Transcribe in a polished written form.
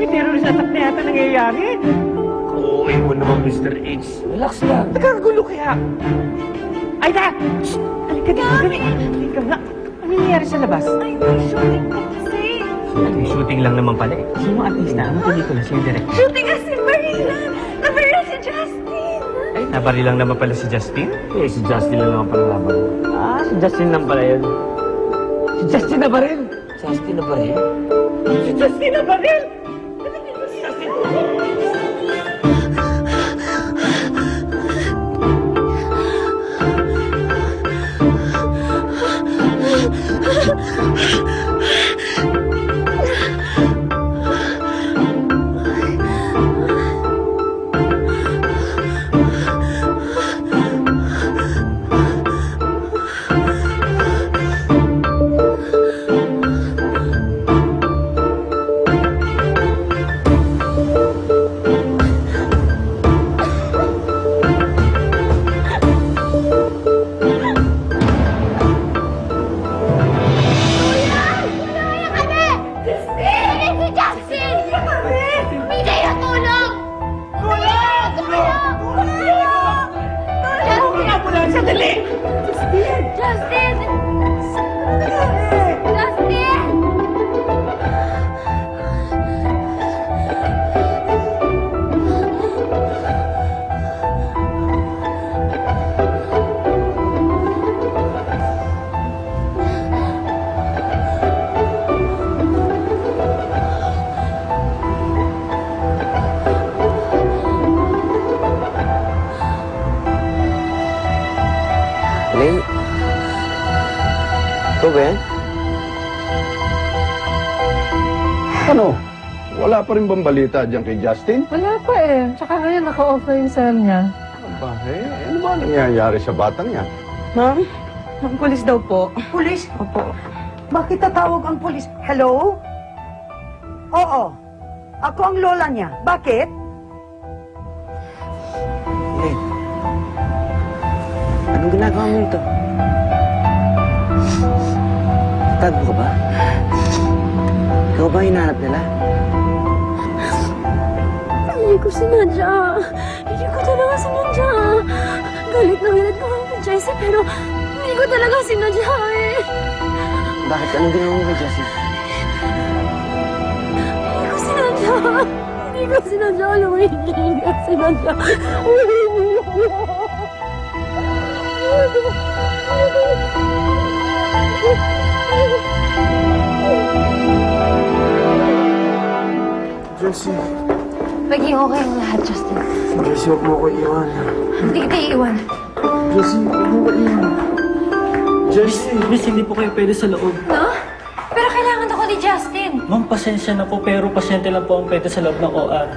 May terrorist attack na yata nangyayari. Oo, mo naman, Mr. H. Relax lang. Nagkakagulo kaya. Aida! Shh! Halika dito. Halika nga. Ano nangyayari sa labas? Ay, may shooting po kasi. Ay, shooting lang naman pala eh. Sino artista? Ano pelikula? Sino direct? Shooting kasi Marina. Nabaril si Justin. Ay, nabari lang naman pala si Justin? Eh, si Justin lang naman pala laban. Si Justin lang pala yun. Si Justin na ba rin? Justin na ba rin? Si Justin na ba rin? Elaine? Ito ba yan? Ano? Wala pa rin bang balita dyan kay Justin? Wala pa eh. Tsaka ngayon naka-off na yung cell niya. Ba, ano ba nangyayari sa batang yan? Ma'am? Ang pulis daw po. Pulis? Opo. Bakit tatawag ang pulis? Hello? Oo. Ako ang lola niya. Bakit? Elaine? Anong ginagawa mo ito? Tago ka ba? Ikaw ba hinahanap nila? Hindi ko sinadya. Hindi ko talaga sinadya. Galit na galit ko kay Jessie, pero hindi ko talaga sinadya eh. Bakit? Anong ginawa mo kay Jessie? Hindi ko sinadya. Hindi ko sinadya. Hindi ko sinadya. Jessie. Maging okay ang lahat, Justin. Jessie, huwag mo ko iwan. Hindi kita iiwan. Jessie, huwag mo ko iwan. Jessie, Miss, hindi po kayo pwede sa loob. No? Pero kailangan ako ni Justin. Ma'am, pasensya na po, pero pasyente lang po ang pwede sa loob ng OR.